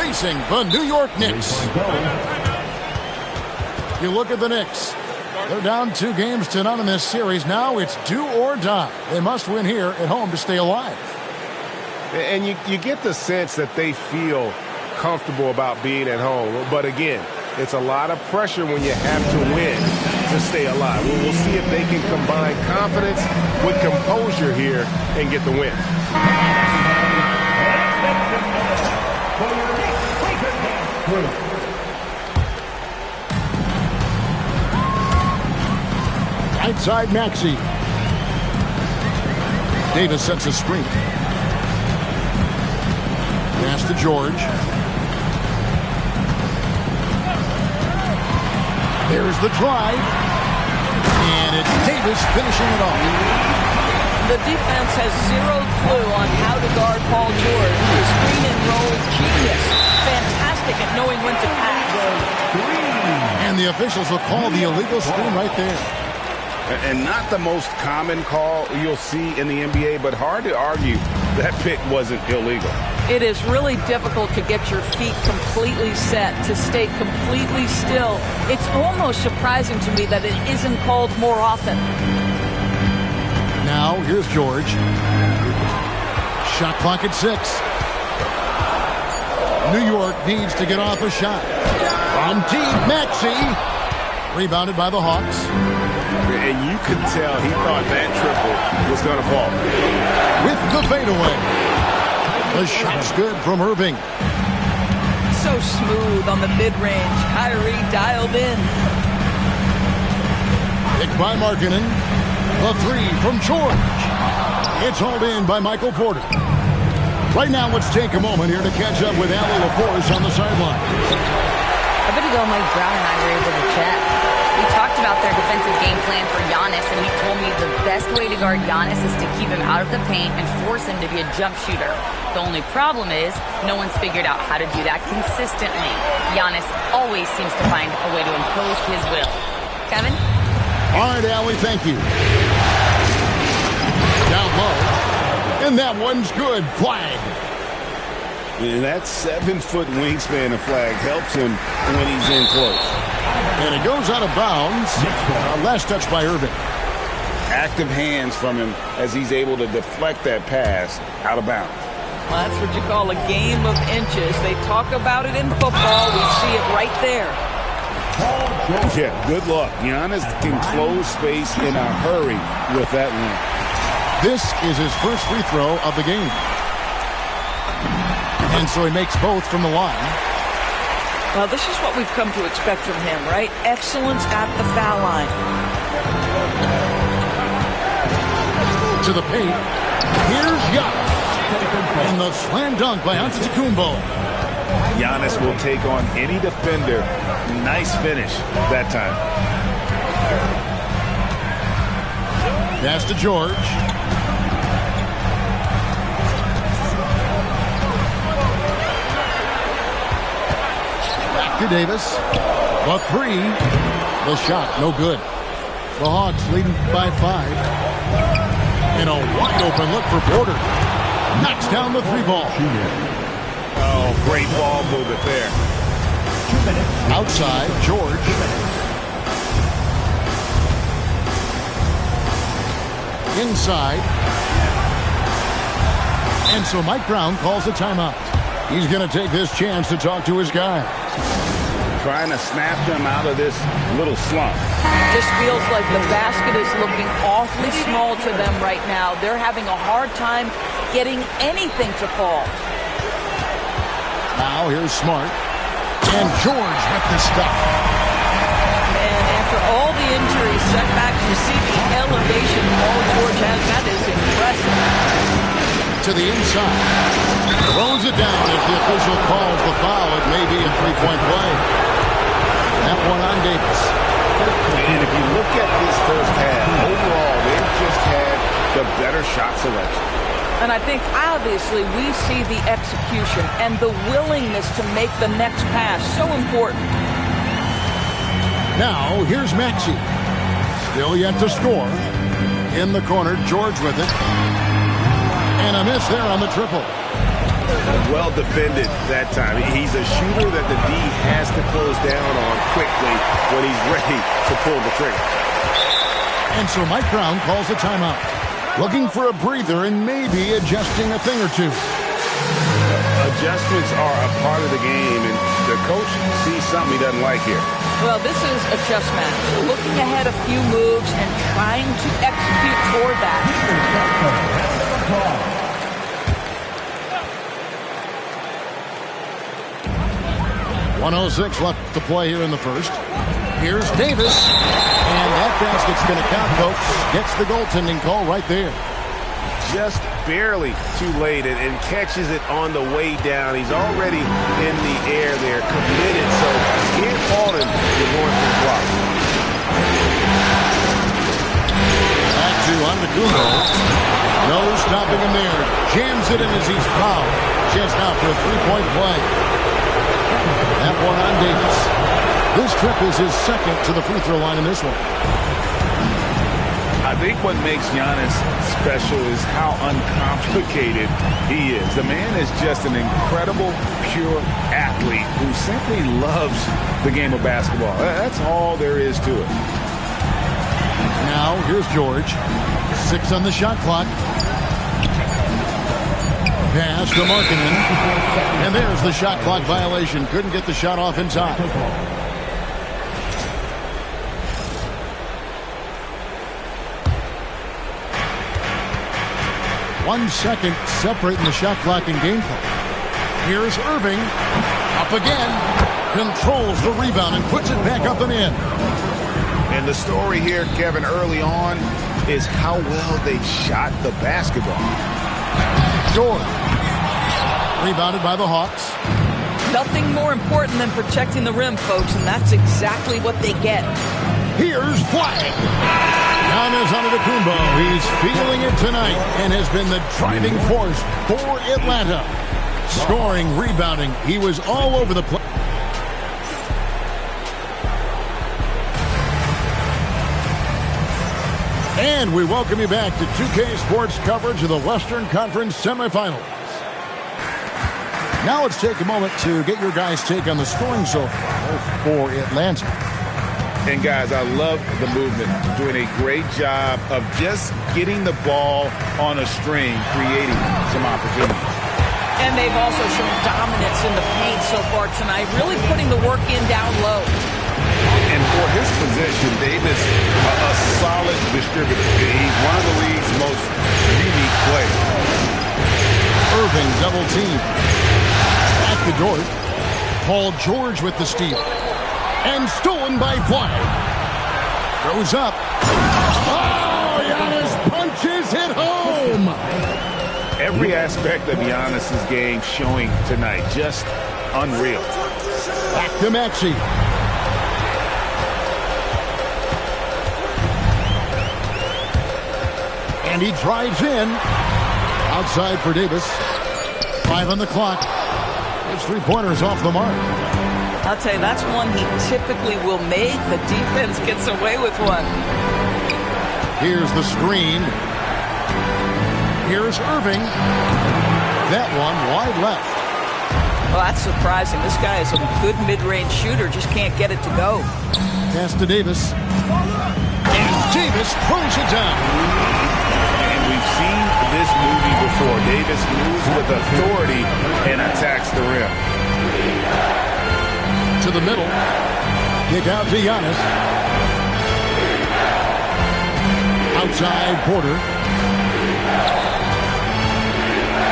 facing the New York Knicks. You look at the Knicks. They're down 2 games to none in this series. Now it's do or die. They must win here at home to stay alive. And you get the sense that they feel comfortable about being at home. But again, it's a lot of pressure when you have to win to stay alive. We'll see if they can combine confidence with composure here and get the win. Right side, Maxey. Davis sets a screen. Pass to George. There's the drive. And it's Davis finishing it off. The defense has zero clue on how to guard Paul George. The screen and roll genius. Fantastic at knowing when to pass. And the officials will call the illegal screen right there. And not the most common call you'll see in the NBA, but hard to argue that pick wasn't illegal. It is really difficult to get your feet completely set, to stay completely still. It's almost surprising to me that it isn't called more often. Now, here's George. Shot clock at 6. New York needs to get off a shot. From deep, Maxey. Rebounded by the Hawks. And you could tell he thought that triple was going to fall. With the fadeaway. The shot's good from Irving. So smooth on the mid-range. Kyrie dialed in. Picked by Markkanen. The 3 from George. It's hauled in by Michael Porter. Right now, let's take a moment here to catch up with Allie LaForce on the sideline. A bit ago, Mike Brown and I were able to chat. We talked about their defensive game plan for Giannis, and he told me the best way to guard Giannis is to keep him out of the paint and force him to be a jump shooter. The only problem is no one's figured out how to do that consistently. Giannis always seems to find a way to impose his will. Kevin? All right, Allie, thank you. Down low. And that one's good. Flag. And that 7-foot wingspan of flag helps him when he's in close. And it goes out of bounds. Last touch by Irving. Active hands from him as he's able to deflect that pass out of bounds. Well, that's what you call a game of inches. They talk about it in football. We see it right there. Yeah, good luck. Giannis can close space in a hurry with that one. This is his first free throw of the game. And so he makes both from the line. Well, this is what we've come to expect from him, right? Excellence at the foul line. To the paint. Here's Giannis. And the slam dunk by Antetokounmpo. Giannis will take on any defender. Nice finish that time. Pass to George. Back to Davis. The 3. The shot, no good. The Hawks leading by 5. And a wide open look for Porter. Knocks down the 3-ball. Oh, great ball movement there. Outside, George. Inside. And so Mike Brown calls a timeout. He's going to take this chance to talk to his guys. Trying to snap them out of this little slump. Just feels like the basket is looking awfully small to them right now. They're having a hard time getting anything to fall. Now here's Smart. And George with the stuff. And after all the injury setbacks, you see the elevation Paul George has. That is impressive. To the inside. Throws it down. If the official calls the foul, it may be a 3-point play. That one on Davis. And if you look at this first half, overall, they've just had the better shot selection. And I think, obviously, we see the execution and the willingness to make the next pass so important. Now, here's Maxey. Still yet to score. In the corner, George with it. And a miss there on the triple. Well defended that time. He's a shooter that the D has to close down on quickly when he's ready to pull the trigger. And so Mike Brown calls a timeout. Looking for a breather and maybe adjusting a thing or two. Adjustments are a part of the game, and the coach sees something he doesn't like here. Well, this is a chess match. Looking ahead a few moves and trying to execute toward that. 1:06 left to play here in the first. Here's Davis. And that basket's going to count, folks. Gets the goaltending call right there. Just barely too late and catches it on the way down. He's already in the air there, committed, so can't fault him for going for the block. Back to Antetokounmpo. No stopping him there. Jams it in as he's fouled. Chance now for a three-point play. That one on Davis. This trip is his second to the free throw line in this one. I think what makes Giannis special is how uncomplicated he is. The man is just an incredible, pure athlete who simply loves the game of basketball. That's all there is to it. Now, here's George. 6 on the shot clock. Pass to Markkanen. And there's the shot clock violation. Couldn't get the shot off in time. 1 second separating the shot clock and game clock. Here's Irving. Up again. Controls the rebound and puts it back up and in. And the story here, Kevin, early on is how well they shot the basketball. George. Rebounded by the Hawks. Nothing more important than protecting the rim, folks, and that's exactly what they get. Here's Flag. Giannis Antetokounmpo. He's feeling it tonight and has been the driving force for Atlanta. Scoring, rebounding. He was all over the place. And we welcome you back to 2K Sports coverage of the Western Conference semifinals. Now let's take a moment to get your guys' take on the scoring so far for Atlanta. And guys, I love the movement. Doing a great job of just getting the ball on a string, creating some opportunities. And they've also shown dominance in the paint so far tonight, really putting the work in down low. And for his position, Davis, a solid distributor. He's one of the league's most unique players. Irving double team. Back to Dort. Paul George with the steal. And stolen by Flag. Goes up. Oh, Giannis punches it home. Every aspect of Giannis's game showing tonight. Just unreal. Back to Maxey. And he drives in. Outside for Davis. 5 on the clock. His three-pointers off the mark. I'll tell you, that's one he typically will make. The defense gets away with one. Here's the screen. Here's Irving. That one wide left. Well, that's surprising. This guy is a good mid-range shooter, just can't get it to go. Pass to Davis. And Davis throws it down. And we've seen this movie before. Davis moves with authority and attacks the rim. To the middle. Kick out to Giannis. Outside Porter.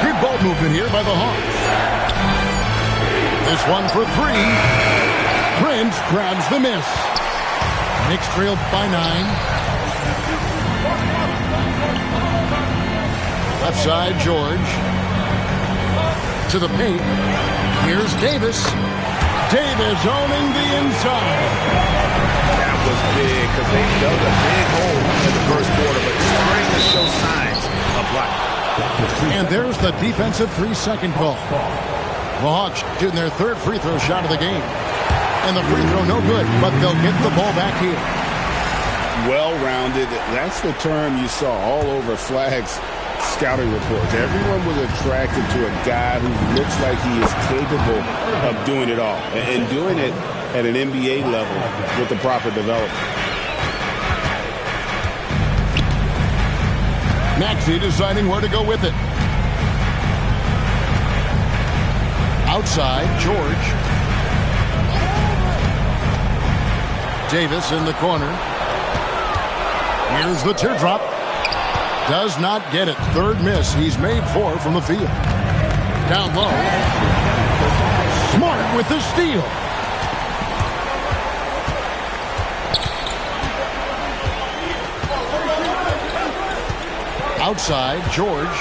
Good ball movement here by the Hawks. This one for 3. Prince grabs the miss. Knicks trailed by 9. Left side George. To the paint. Here's Davis. Davis owning the inside. That was big because they dug a big hole in the first quarter, but starting to show signs of life. And there's the defensive 3-second call. The Hawks shooting their third free throw shot of the game. And the free throw no good, but they'll get the ball back here. Well-rounded. That's the term you saw all over Flag's scouting reports. Everyone was attracted to a guy who looks like he is capable of doing it all and doing it at an NBA level with the proper development. Maxey deciding where to go with it. Outside, George. Davis in the corner. Here's the teardrop. Does not get it. Third miss. He's made 4 from the field. Down low. Smart with the steal. Outside, George.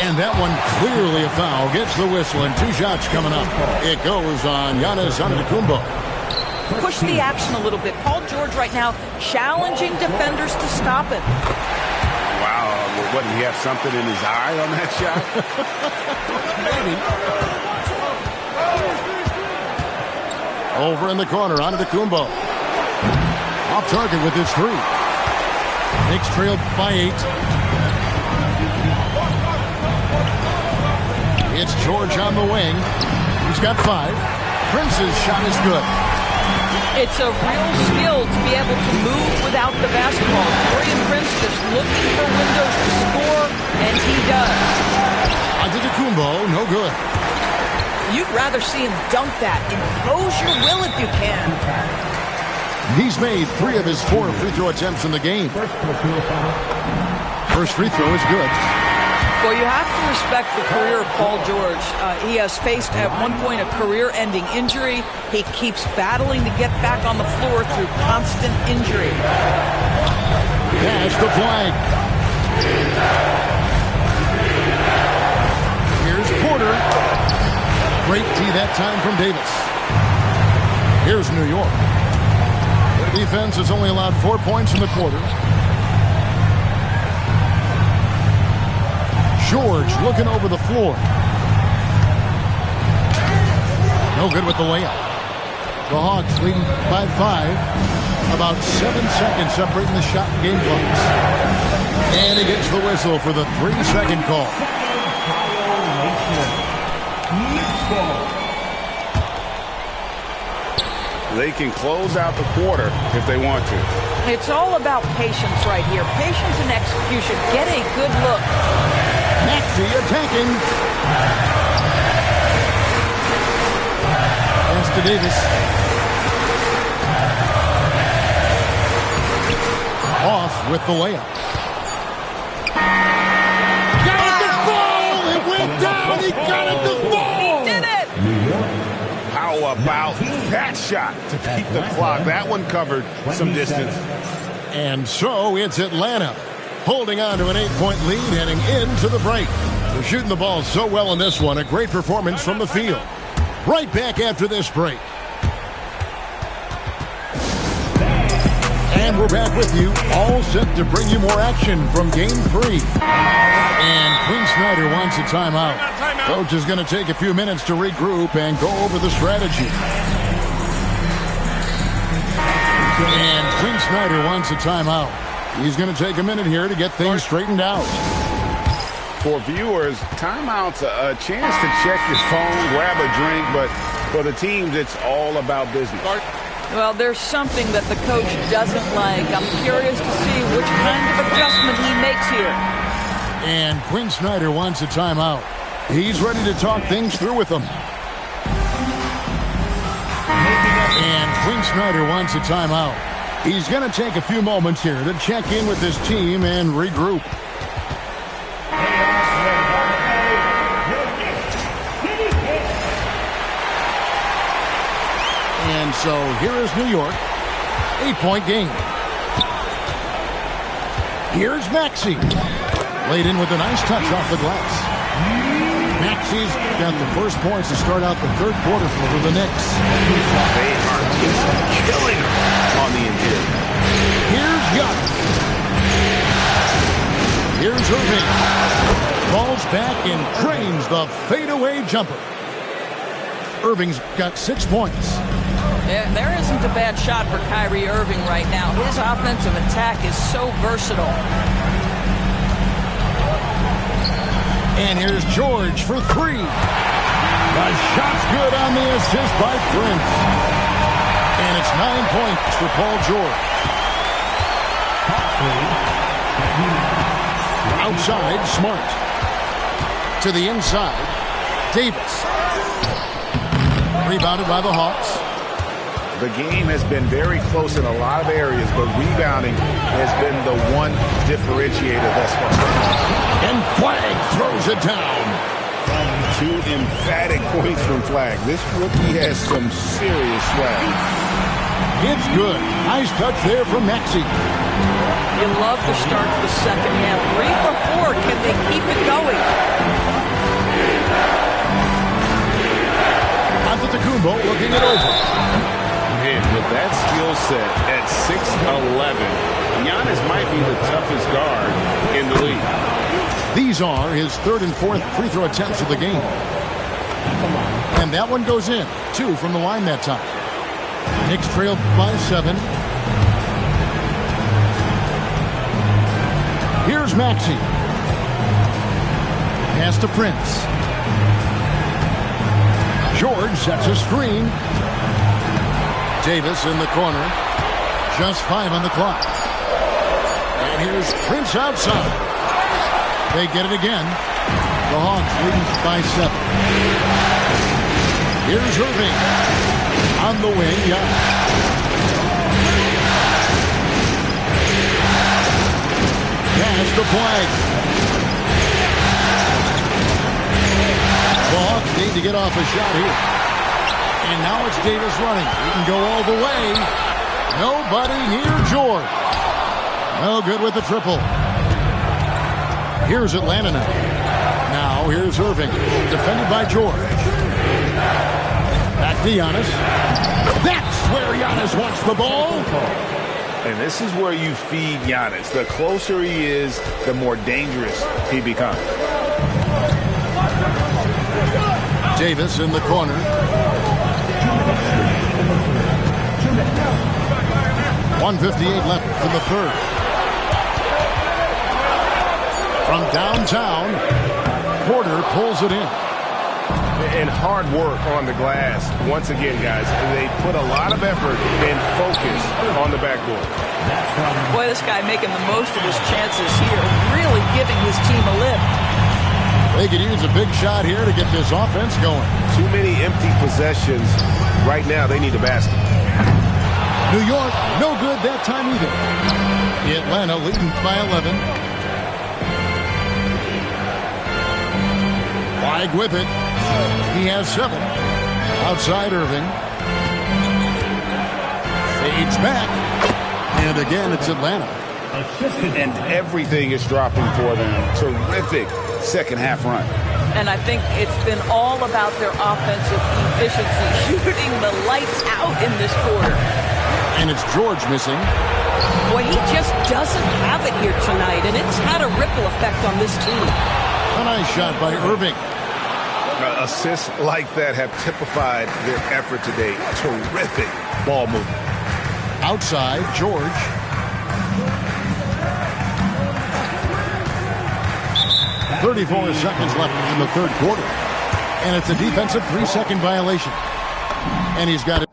And that one clearly a foul. Gets the whistle and 2 shots coming up. It goes on Giannis Antetokounmpo. Push the action a little bit. Paul George right now challenging defenders to stop it. Wow. What, did he have something in his eye on that shot? Maybe. Over in the corner, Antetokounmpo. Off target with his 3. Knicks trailed by 8. It's George on the wing. He's got 5. Prince's shot is good. It's a real skill to be able to move without the basketball. Taurean Prince just looking for windows to score, and he does. Antetokounmpo, no good. You'd rather see him dunk that. Impose your will if you can. He's made 3 of his 4 free throw attempts in the game. First free throw is good. Well, you have to respect the career of Paul George. He has faced at one point a career-ending injury. He keeps battling to get back on the floor through constant injury. That's the flag. Here's Porter. Great D that time from Davis. Here's New York. Their defense has only allowed 4 points in the quarter. George looking over the floor. No good with the layup. The Hawks leading by 5. About 7 seconds separating the shot and game clocks. And he gets the whistle for the 3-second call. They can close out the quarter if they want to. It's all about patience right here. Patience and execution. Get a good look. Maxey attacking. Pass to Davis. Off with the layup. Got it to fall! It went down! He got it to fall! He did it! How about that shot to beat the clock? That one covered some distance. And so it's Atlanta holding on to an 8-point lead heading into the break. They're shooting the ball so well in this one. A great performance from the field. Right back after this break. And we're back with you, all set to bring you more action from Game 3. And Quinn Snyder wants a timeout. Coach is going to take a few minutes to regroup and go over the strategy. And Quinn Snyder wants a timeout. He's going to take a minute here to get things straightened out. For viewers, timeout's a chance to check your phone, grab a drink, but for the teams, it's all about business. Well, there's something that the coach doesn't like. I'm curious to see which kind of adjustment he makes here. And Quinn Snyder wants a timeout. He's ready to talk things through with them. And Quinn Snyder wants a timeout. He's going to take a few moments here to check in with his team and regroup. And so here is New York. 8-point game. Here's Maxey. Laid in with a nice touch off the glass. Maxey's got the first points to start out the third quarter for the Knicks. They are just killing them on the interior. Here's Giannis. Here's Irving. Falls back and drains the fadeaway jumper. Irving's got 6 points. Yeah, there isn't a bad shot for Kyrie Irving right now. His offensive attack is so versatile. And here's George for three. The shot's good on the assist by Prince. And it's 9 points for Paul George. Outside, Smart. To the inside, Davis. Rebounded by the Hawks. The game has been very close in a lot of areas, but rebounding has been the one differentiator thus far. And Flag throws it down. 2 emphatic points from Flag. This rookie has some serious swag. It's good. Nice touch there from Maxey. You love the start to the second half. 3 for 4. Can they keep it going? Antetokounmpo looking it over. Man, with that skill set at 6'11", Giannis might be the toughest guard in the league. These are his third and fourth free throw attempts of the game. And that one goes in. 2 from the line that time. Knicks trailed by 7. Here's Maxey. Pass to Prince. George sets a screen. Davis in the corner. Just 5 on the clock. And here's Prince outside. They get it again. The Hawks leading by 7. Here's Irving. On the wing, Giannis. Pass to Flag. The Hawks need to get off a shot here. And now it's Davis running. He can go all the way. Nobody near George. No good with the triple. Here's Atlanta now. Now here's Irving. Defended by George. Back to Giannis. That's where Giannis wants the ball. And this is where you feed Giannis. The closer he is, the more dangerous he becomes. Davis in the corner. .158 left in the third. From downtown, Porter pulls it in. And hard work on the glass. Once again, guys, they put a lot of effort and focus on the backboard. Boy, this guy making the most of his chances here. Really giving his team a lift. They could use a big shot here to get this offense going. Too many empty possessions. Right now, they need a basket. New York, no good that time either. Atlanta leading by 11. Flag with it. He has 7. Outside Irving. Fades back. And again, it's Atlanta. And everything is dropping for them. Terrific second half run. And I think it's been all about their offensive efficiency, shooting the lights out in this quarter. And it's George missing. Boy, he just doesn't have it here tonight, and it's had a ripple effect on this team. A nice shot by Irving. Assists like that have typified their effort today. Terrific ball movement. Outside, George. .34 seconds left in the third quarter. And it's a defensive 3-second violation. And he's got it.